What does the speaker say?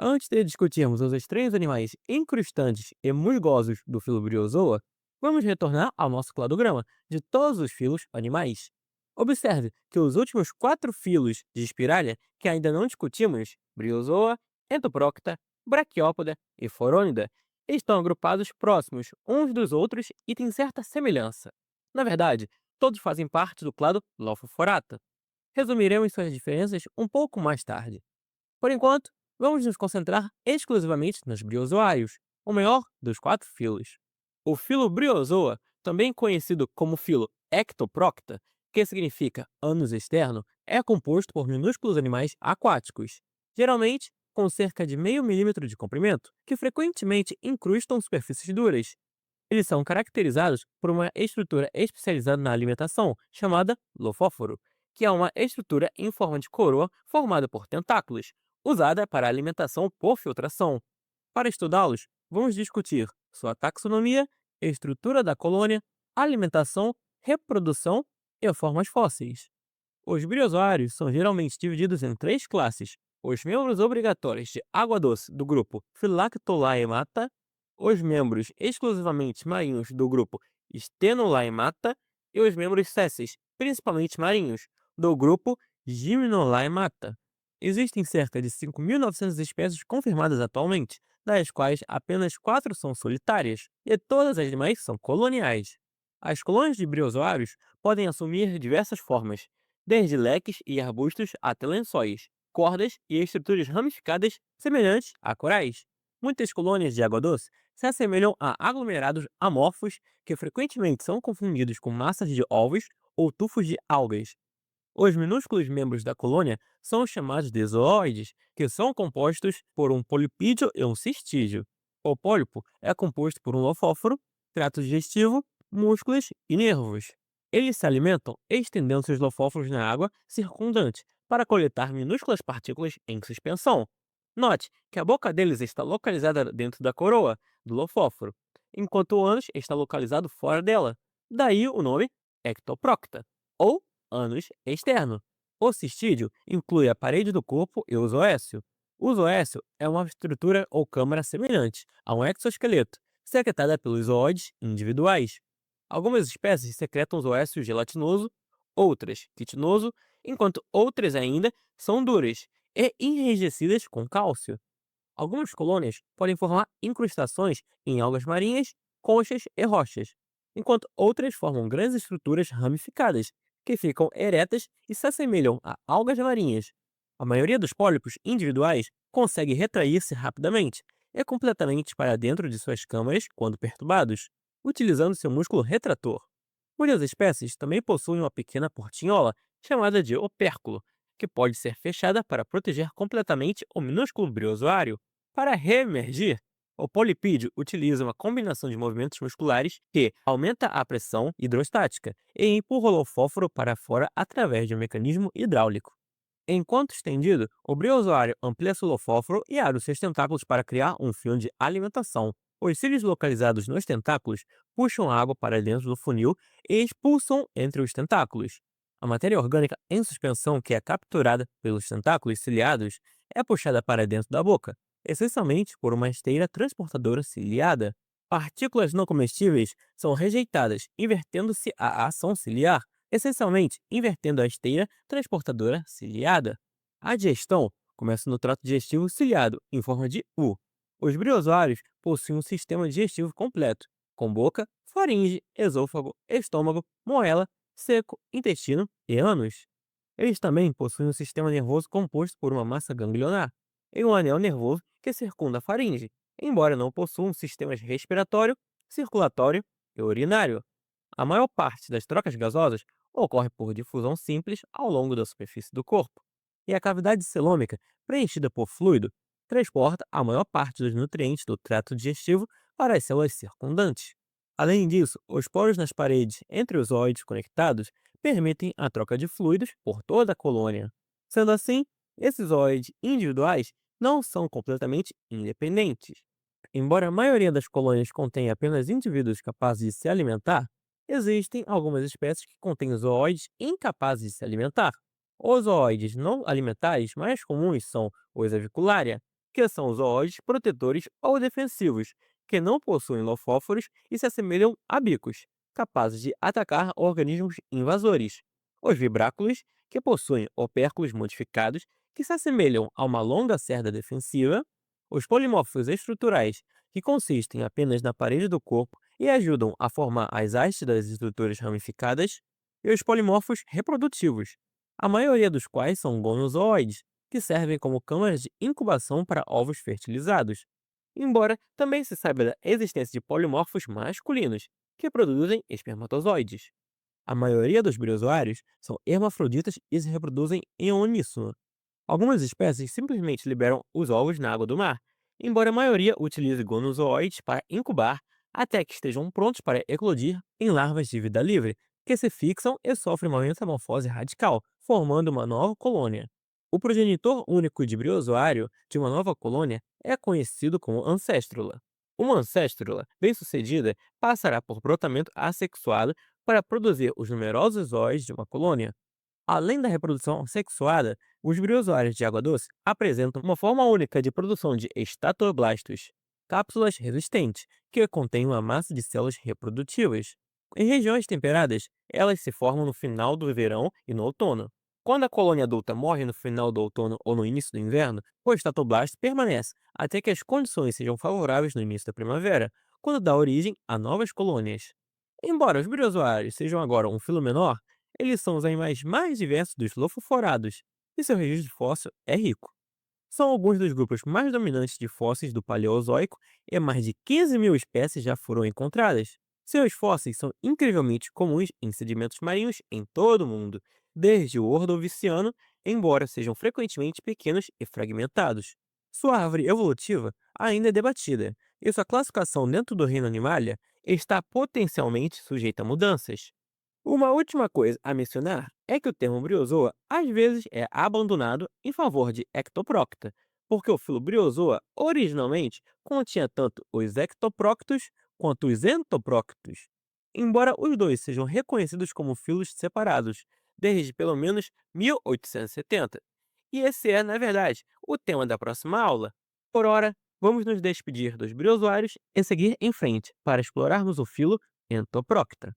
Antes de discutirmos os estranhos animais incrustantes e musgosos do filo Briozoa, vamos retornar ao nosso cladograma de todos os filos animais. Observe que os últimos 4 filos de Spiralia que ainda não discutimos, Briozoa, Entoprocta, Braquiópoda e Forônida, estão agrupados próximos uns dos outros e têm certa semelhança. Na verdade, todos fazem parte do clado Lophophorata. Resumiremos suas diferenças um pouco mais tarde. Por enquanto, vamos nos concentrar exclusivamente nos briozoários, o maior dos 4 filos. O filo Briozoa, também conhecido como filo Ectoprocta, que significa ânus externo, é composto por minúsculos animais aquáticos, geralmente com cerca de meio milímetro de comprimento, que frequentemente incrustam superfícies duras. Eles são caracterizados por uma estrutura especializada na alimentação, chamada lofóforo, que é uma estrutura em forma de coroa formada por tentáculos, usada para alimentação por filtração. Para estudá-los, vamos discutir sua taxonomia, estrutura da colônia, alimentação, reprodução e formas fósseis. Os briozoários são geralmente divididos em 3 classes: os membros obrigatórios de água doce do grupo Phylactolaemata, os membros exclusivamente marinhos do grupo Stenolaemata e os membros sésseis, principalmente marinhos, do grupo Gymnolaemata. Existem cerca de 5.900 espécies confirmadas atualmente, das quais apenas 4 são solitárias, e todas as demais são coloniais. As colônias de briozoários podem assumir diversas formas, desde leques e arbustos até lençóis, cordas e estruturas ramificadas semelhantes a corais. Muitas colônias de água doce se assemelham a aglomerados amorfos que frequentemente são confundidos com massas de ovos ou tufos de algas. Os minúsculos membros da colônia são chamados de zooides, que são compostos por um polipídio e um cistídio. O pólipo é composto por um lofóforo, trato digestivo, músculos e nervos. Eles se alimentam estendendo seus lofóforos na água circundante para coletar minúsculas partículas em suspensão. Note que a boca deles está localizada dentro da coroa do lofóforo, enquanto o ânus está localizado fora dela. Daí o nome ectoprocta, ou ânus externo. O cistídeo inclui a parede do corpo e o zoécio. O zoécio é uma estrutura ou câmara semelhante a um exoesqueleto, secretada pelos zooides individuais. Algumas espécies secretam zoécio gelatinoso, outras quitinoso, enquanto outras ainda são duras e enrijecidas com cálcio. Algumas colônias podem formar incrustações em algas marinhas, conchas e rochas, enquanto outras formam grandes estruturas ramificadas, que ficam eretas e se assemelham a algas marinhas. A maioria dos pólipos individuais consegue retrair-se rapidamente e completamente para dentro de suas câmaras quando perturbados, utilizando seu músculo retrator. Muitas espécies também possuem uma pequena portinhola chamada de opérculo, que pode ser fechada para proteger completamente o minúsculo briozoário. Para reemergir, o polipídio utiliza uma combinação de movimentos musculares que aumenta a pressão hidrostática e empurra o lofóforo para fora através de um mecanismo hidráulico. Enquanto estendido, o briozoário amplia seu lofóforo e abre os seus tentáculos para criar um fio de alimentação. Os cílios localizados nos tentáculos puxam a água para dentro do funil e expulsam entre os tentáculos. A matéria orgânica em suspensão que é capturada pelos tentáculos ciliados é puxada para dentro da boca, essencialmente por uma esteira transportadora ciliada. Partículas não comestíveis são rejeitadas, invertendo-se a ação ciliar, essencialmente invertendo a esteira transportadora ciliada. A digestão começa no trato digestivo ciliado, em forma de U. Os briozoários possuem um sistema digestivo completo, com boca, faringe, esôfago, estômago, moela, seco, intestino e ânus. Eles também possuem um sistema nervoso composto por uma massa ganglionar e um anel nervoso que circunda a faringe, embora não possuam sistemas respiratório, circulatório e urinário. A maior parte das trocas gasosas ocorre por difusão simples ao longo da superfície do corpo, e a cavidade celômica, preenchida por fluido, transporta a maior parte dos nutrientes do trato digestivo para as células circundantes. Além disso, os poros nas paredes entre os zoides conectados permitem a troca de fluidos por toda a colônia. Sendo assim, esses zoides individuais não são completamente independentes. Embora a maioria das colônias contenha apenas indivíduos capazes de se alimentar, existem algumas espécies que contêm zooides incapazes de se alimentar. Os zooides não alimentares mais comuns são os Avicularia, que são zoóides protetores ou defensivos, que não possuem lofóforos e se assemelham a bicos, capazes de atacar organismos invasores. Os vibráculos, que possuem opérculos modificados que se assemelham a uma longa cerda defensiva. Os polimorfos estruturais, que consistem apenas na parede do corpo e ajudam a formar as hastes das estruturas ramificadas. E os polimorfos reprodutivos, a maioria dos quais são gonozooides, que servem como câmaras de incubação para ovos fertilizados. Embora também se saiba da existência de polimorfos masculinos, que produzem espermatozoides. A maioria dos briozoários são hermafroditas e se reproduzem em uníssono. Algumas espécies simplesmente liberam os ovos na água do mar, embora a maioria utilize gonozooides para incubar até que estejam prontos para eclodir em larvas de vida livre, que se fixam e sofrem uma metamorfose radical, formando uma nova colônia. O progenitor único de briozoário de uma nova colônia é conhecido como ancéstrula. Uma ancéstrula bem-sucedida passará por brotamento assexuado para produzir os numerosos zóides de uma colônia. Além da reprodução sexuada, os briozoários de água doce apresentam uma forma única de produção de estatoblastos, cápsulas resistentes, que contêm uma massa de células reprodutivas. Em regiões temperadas, elas se formam no final do verão e no outono. Quando a colônia adulta morre no final do outono ou no início do inverno, o estatoblasto permanece até que as condições sejam favoráveis no início da primavera, quando dá origem a novas colônias. Embora os briozoários sejam agora um filo menor, eles são os animais mais diversos dos lofoforados, e seu registro fóssil é rico. São alguns dos grupos mais dominantes de fósseis do Paleozoico e mais de 15 mil espécies já foram encontradas. Seus fósseis são incrivelmente comuns em sedimentos marinhos em todo o mundo, desde o Ordoviciano, embora sejam frequentemente pequenos e fragmentados. Sua árvore evolutiva ainda é debatida, e sua classificação dentro do reino Animalia está potencialmente sujeita a mudanças. Uma última coisa a mencionar é que o termo briozoa às vezes é abandonado em favor de ectoprocta, porque o filo briozoa originalmente continha tanto os ectoproctos quanto os entoproctos, embora os dois sejam reconhecidos como filos separados desde pelo menos 1870. E esse é, na verdade, o tema da próxima aula. Por ora, vamos nos despedir dos briozoários e seguir em frente para explorarmos o filo Entoprocta.